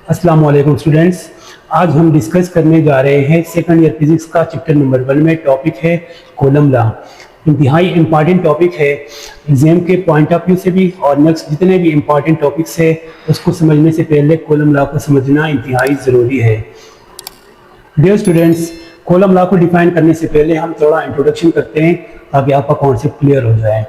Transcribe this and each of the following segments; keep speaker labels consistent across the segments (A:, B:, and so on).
A: अस्सलाम वालेकुम स्टूडेंट्स। आज हम डिस्कस करने जा रहे हैं सेकंड ईयर फिजिक्स का चैप्टर नंबर 1 में टॉपिक है कॉलम लॉ। इंतहाई इम्पॉर्टेंट टॉपिक है एग्जाम के पॉइंट ऑफ व्यू से भी, और नेक्स्ट जितने भी इम्पॉर्टेंट टॉपिक्स है उसको समझने से पहले कॉलम लॉ को समझना इंतहाई ज़रूरी है। डियर स्टूडेंट्स, कॉलम लॉ को डिफाइन करने से पहले हम थोड़ा इंट्रोडक्शन करते हैं ताकि आपका कॉन्सेप्ट क्लियर हो जाए।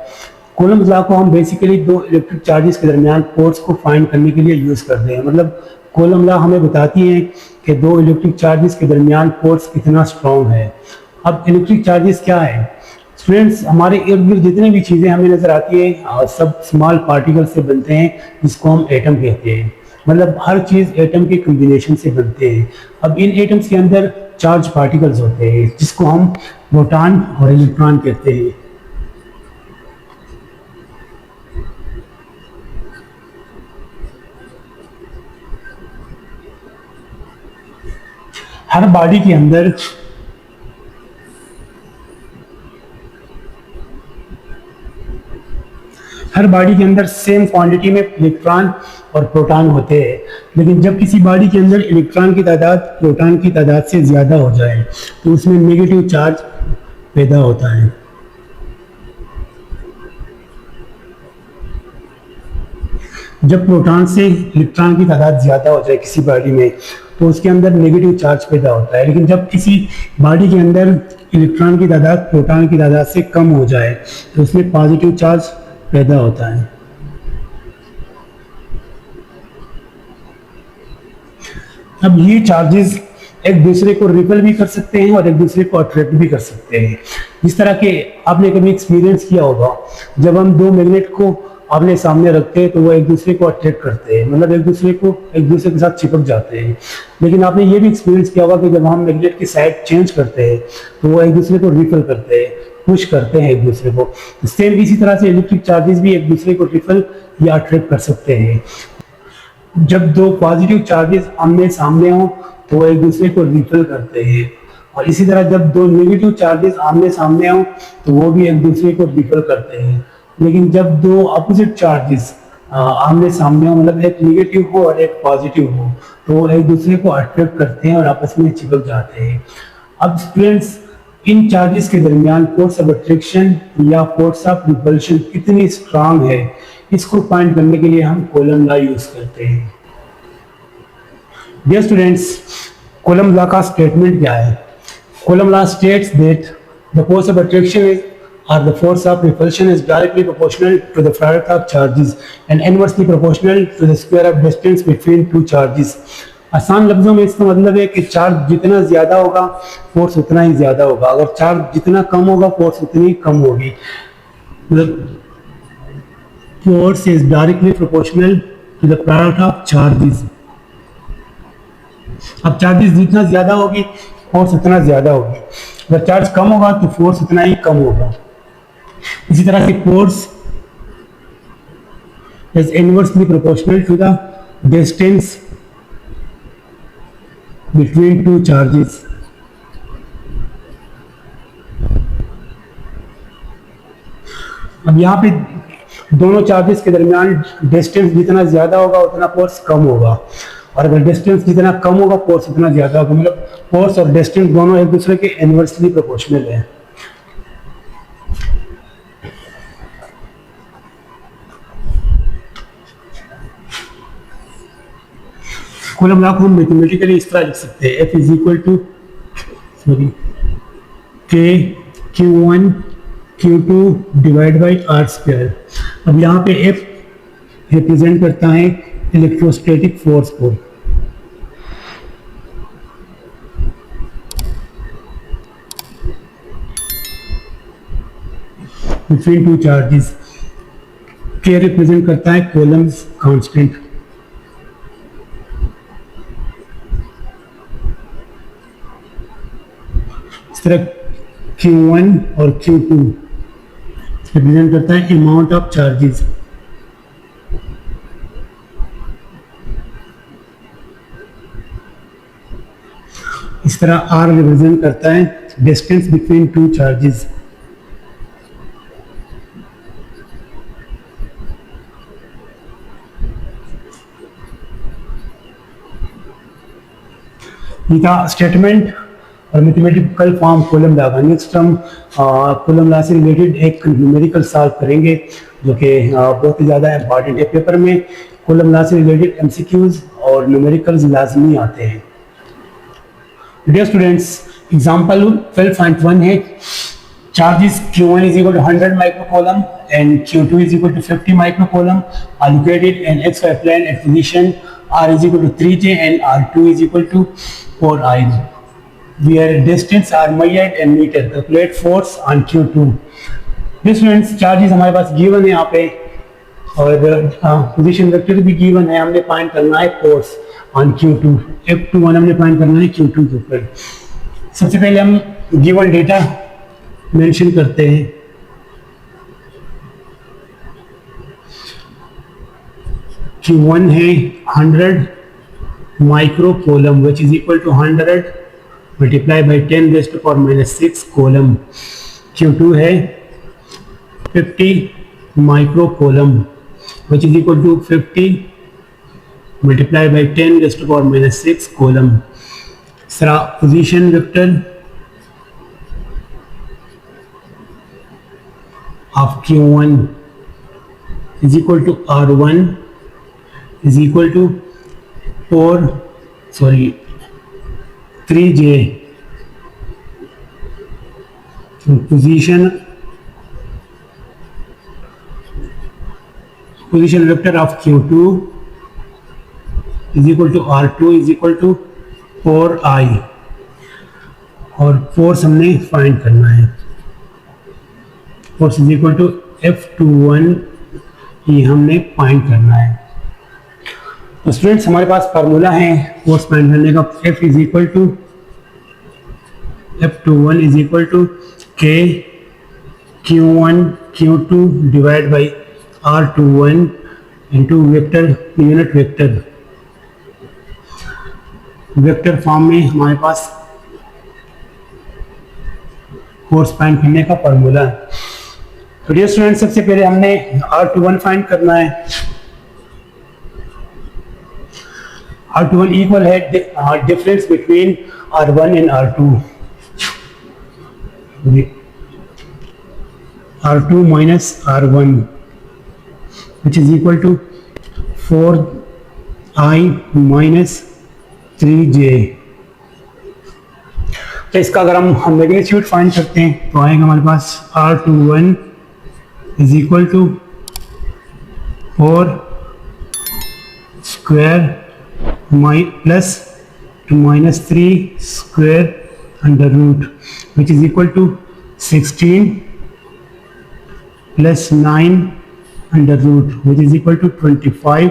A: कॉलम लॉ को हम बेसिकली दो इलेक्ट्रिक चार्जेस के दरमियान फोर्स को फाइंड करने के लिए यूज़ करते हैं। मतलब कॉलम लॉ हमें बताती है कि दो इलेक्ट्रिक चार्जेस के दरमियान फोर्स कितना स्ट्रॉन्ग है। अब इलेक्ट्रिक चार्जेस क्या है स्टूडेंट्स? हमारे इर्द गिर्द जितनी भी चीज़ें हमें नज़र आती हैं सब स्मॉल पार्टिकल से बनते हैं, जिसको हम एटम कहते हैं। मतलब हर चीज़ एटम के कॉम्बिनेशन से बनते हैं। अब इन एटम्स के अंदर चार्ज पार्टिकल्स होते हैं जिसको हम प्रोटॉन और इलेक्ट्रॉन कहते हैं। हर बॉडी के अंदर सेम क्वांटिटी में इलेक्ट्रॉन और प्रोटॉन होते हैं, लेकिन जब किसी बॉडी के अंदर इलेक्ट्रॉन की तादाद प्रोटॉन की तादाद से ज़्यादा हो जाए तो उसमें नेगेटिव चार्ज पैदा होता है। जब प्रोटॉन से इलेक्ट्रॉन की तादाद ज़्यादा हो जाए किसी बॉडी में तो उसके अंदर नेगेटिव चार्ज पैदा होता है, लेकिन जब किसी बॉडी के अंदर इलेक्ट्रॉन की तादाद प्रोटॉन की तादाद से कम हो जाए तो उसमें पॉजिटिव चार्ज पैदा होता है। अब ये चार्जेस एक दूसरे को रिपल भी कर सकते हैं और एक दूसरे को अट्रैक्ट भी कर सकते हैं। जिस तरह के आपने कभी एक्सपीरियंस किया होगा, जब हम दो मैग्नेट को आमने सामने रखते हैं तो वो एक दूसरे को अट्रैक्ट करते हैं, मतलब एक दूसरे के साथ चिपक जाते हैं। लेकिन आपने ये भी एक्सपीरियंस किया होगा कि जब हम मैग्नेट की साइड चेंज करते हैं तो वो एक दूसरे को रिपल करते हैं, पुश करते हैं एक दूसरे को। सेम इसी तरह से इलेक्ट्रिक चार्जेस भी एक दूसरे को रिपल या अट्रैक्ट कर सकते हैं। जब दो पॉजिटिव चार्जेस आमने सामने हों तो वो एक दूसरे को रिपल करते हैं, और इसी तरह जब दो नेगेटिव चार्जेस आमने सामने हों तो वो भी एक दूसरे को रिपल करते हैं। लेकिन जब दो अपोजिट चार्जेस आमने सामने हो, मतलब एक नेगेटिव हो और एक पॉजिटिव हो, तो वो एक दूसरे को अट्रैक्ट करते हैं और आपस में चिपक जाते हैं। अब स्टूडेंट्स, इन चार्जेस के दरमियान फोर्स ऑफ अट्रैक्शन या फोर्स ऑफ रिपल्शन कितनी स्ट्रांग है, इसको फाइंड करने के लिए हम कॉलम लॉ यूज करते हैं। डियर स्टूडेंट्स, कॉलम लॉ का स्टेटमेंट क्या है? Coulomb law states that the force of attraction is or the force of repulsion is directly proportional to the product of charges and inversely proportional to the square of distance between two charges। आसान लफ्जों में इसका मतलब है कि charge जितना ज्यादा होगा force उतना ही ज्यादा होगा, अगर चार्ज जितना कम होगा फोर्स उतनी कम होगी। Force is directly proportional to the product of charges. अब चार्जेस जितना ज्यादा होगी फोर्स उतना ज्यादा होगी, अगर चार्ज कम होगा तो फोर्स उतना ही कम होगा। इसी तरह से force is inversely proportional to the distance between two charges. अब यहाँ पे दोनों चार्जेस के दरमियान डिस्टेंस जितना ज्यादा होगा उतना फोर्स कम होगा, और अगर डिस्टेंस जितना कम होगा फोर्स उतना ज्यादा होगा। मतलब फोर्स और डिस्टेंस दोनों एक दूसरे के इनवर्सली प्रोपोर्शनल है। कॉलम लॉ को हम मैथमेटिकली इस तरह लिख सकते हैं, F is equal to K Q1 Q2 divide by r square. अब यहाँ पे F रिप्रेजेंट करता है इलेक्ट्रोस्टैटिक फोर्स को, between two charges. K represent करता है कॉलम्स कांस्टेंट। इस तरह Q1 और Q2 रिप्रेजेंट करता है अमाउंट ऑफ चार्जेस। इस तरह R रिप्रेजेंट करता है डिस्टेंस बिटवीन टू चार्जेस। ये था स्टेटमेंट और मैथमेटिकल फॉर्म कॉलम लॉ का। नेक्स्ट हम कॉलम लॉ से रिलेटेड एक न्यूमेरिकल सॉल्व करेंगे जो कि बहुत ही ज़्यादा इंपॉर्टेंट है पेपर में। कॉलम लॉ से रिलेटेड एमसीक्यूज और न्यूमेरिकल्स लाजमी आते हैं। डियर स्टूडेंट्स, एग्जांपल 12.1 है। Charges Q1 is equal to 100 microcoulomb and Q2 is equal to 50 microcoulomb are located in XY plane at position R is equal to 3J and R2 is equal to 4I. Where distance are measured in meter. Calculate force on Q2. This means charges हमारे पास given है यहाँ पे और position vector भी given है। हमने find करना है फोर्स ऑन Q2। F21 हमने फाइंड करना है Q2 के ऊपर। सबसे पहले हम given डेटा मेंशन करते हैं। Q1 है 100 microcoulomb which is equal to 100 multiply by 10 raised to power minus 6 coulomb. Q2 है 50 microcoulomb which is equal to 50 multiply by 10 raised to power minus 6 coulomb. दूसरा position vector of Q1 is equal to R1 is equal to 3J position vector of Q2 is equal to R2 is equal to 4I और force हमने find करना है। Force is equal to F21 ये हमने find करना है। तो students हमारे पास फार्मूला है फोर्स फाइंड करने का। F is equal to F21 is equal to K Q1 Q2 divide by R21 into vector unit vector. Vector form में हमारे पास फोर्स फाइंड करने का फार्मूला है। तो डियर स्टूडेंट, सबसे पहले हमने R21 फाइंड करना है। R21 इक्वल है difference between R1 and R2। R2 minus R1 which is equal to 4I minus 3J। तो इसका अगर हम मैग्नीट्यूड फाइंड करते हैं तो आएगा हमारे पास R21 is equal to 4 square plus to minus 3 square under root which is equal to 16 plus 9 under root which is equal to 25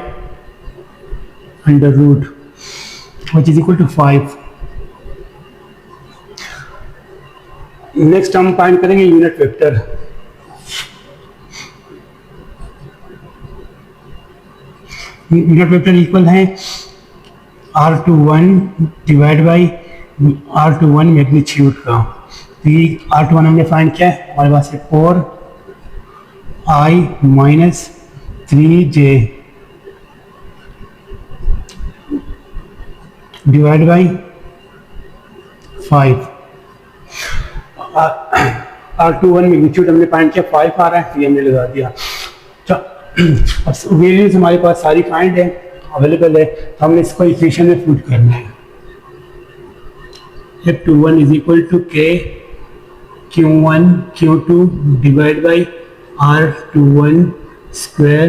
A: under root which is equal to 5। Next हम find करेंगे unit vector. Unit vector equal है R21 divide by R21 magnitude का। तो ये R21 हमने find किया है, हमारे पास है 4I minus 3J divide by 5। R21 magnitude हमने फाइंड किया 5 आ रहा है, ये हमने लगा दिया। वैल्यूज हमारे पास सारी फाइंड है, अवेलेबल है, तो हमने इसको इक्वेशन में पुट करना है। F21 is equal to K Q1 Q2 divide by R21 square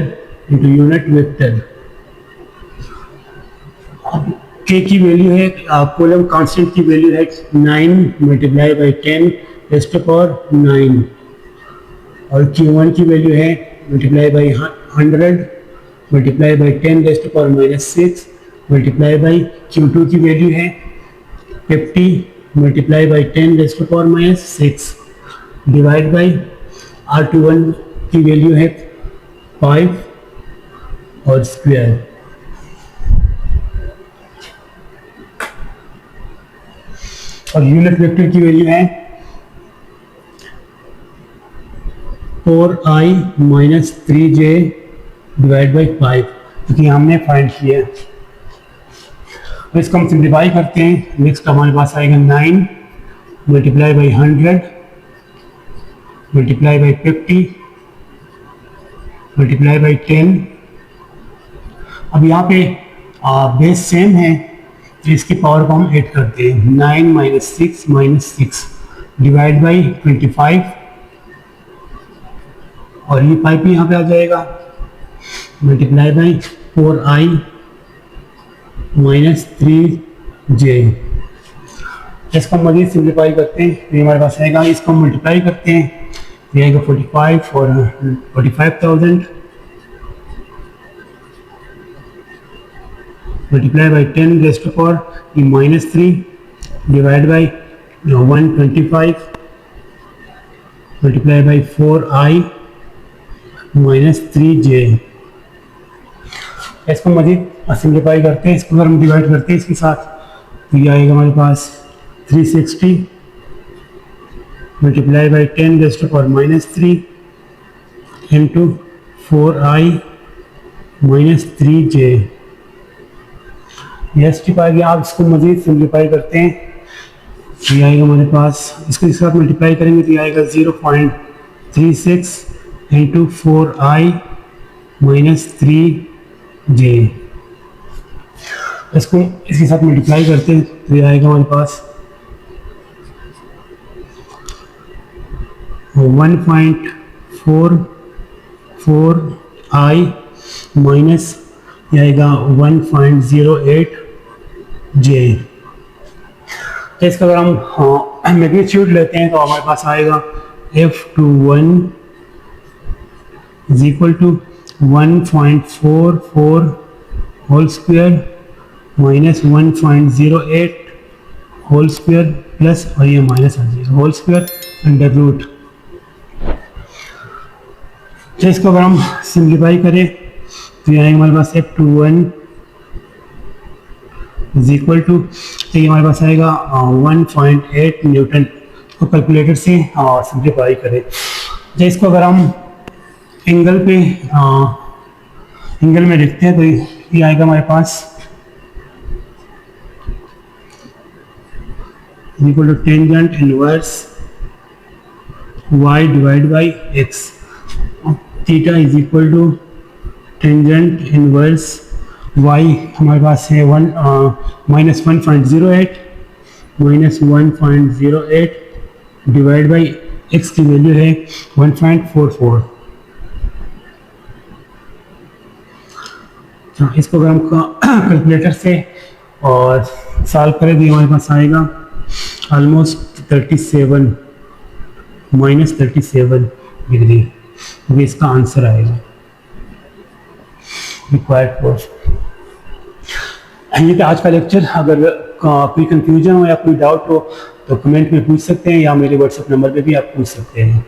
A: into unit vector. K की वैल्यू है, कॉलम कांस्टेंट की वैल्यू है 9 multiply by 10 raised to power 9 और Q1 की वैल्यू है multiply by 100 multiply by 10 raised to power minus 6 multiply by Q2 की value है 50 multiply by 10 raised to power minus 6 divide by R21 की value है 5 और स्क्वायर। और यूनिट वेक्टर की वैल्यू है 4I minus 3J divide by 5, क्योंकि हमने फाइंड किया। तो इसको हम सिंप्लीफाई करते हैं। नेक्स्ट हमारे पास आएगा 9 multiply by 100 multiply by 50 multiply by 10। अब यहाँ पे बेस सेम है तो इसकी पावर को हम ऐड करते हैं। 9 माइनस 6 डिवाइड बाई 25 और ये पाइप यहाँ पे आ जाएगा multiply by 4i minus 3j। इसको हम मजीद सिंप्लीफाई करते हैं तो हमारे पास आएगा, इसको हम मल्टीप्लाई करते हैं ये आएगा 45 और 45,000 multiply by 10 raised to power minus 3 divide by 125 multiply by 4i minus 3j। इसको मजीद सिंप्लीफाई करते हैं, इसको अगर हम डिवाइड करते हैं इसके साथ तो ये आएगा हमारे पास 360 multiply by 10 raised to power minus 3 into 4i minus 3j। ये स्टेप आ गया। आप इसको मजीद सिंप्लीफाई करते हैं तो ये आएगा हमारे पास, इसको इसके साथ मल्टीप्लाई करेंगे तो ये आएगा 0.36 इंटू 4i माइनस 3j। इसको इसके साथ मल्टीप्लाई करते हैं तो ये आएगा हमारे पास 1.44i माइनस ये आएगा 1.08j। तो इसका अगर हम मैग्नीट्यूड लेते हैं तो हमारे पास आएगा F21 is equal to 1.44 whole square minus 1.08 whole square plus और ये minus whole square under root. तो इसको अगर हम सिंप्लीफाई करें तो ये आएगा हमारे पास F21 इज इक्वल टू, तो ये हमारे पास आएगा 1.8 न्यूटन। तो कैलकुलेटर से सिंप्लीफाई करें तो इसको अगर हम एंगल पे एंगल में लिखते हैं तो ये आएगा हमारे पास equal to tangent inverse y divide by x। Theta is equal to tangent inverse y हमारे पास है माइनस 1.08 डिवाइड बाई x की वैल्यू है 1.44। इसको अगर हम कैलकुलेटर से और सॉल्व करें तो हमारे पास आएगा ऑलमोस्ट 37 माइनस 37 डिग्री। तो इसका आंसर आएगा रिक्वायर्ड फोर्स। ये था आज का लेक्चर। अगर कोई कंफ्यूजन हो या कोई डाउट हो तो कमेंट में पूछ सकते हैं या मेरे व्हाट्सएप नंबर पे भी आप पूछ सकते हैं।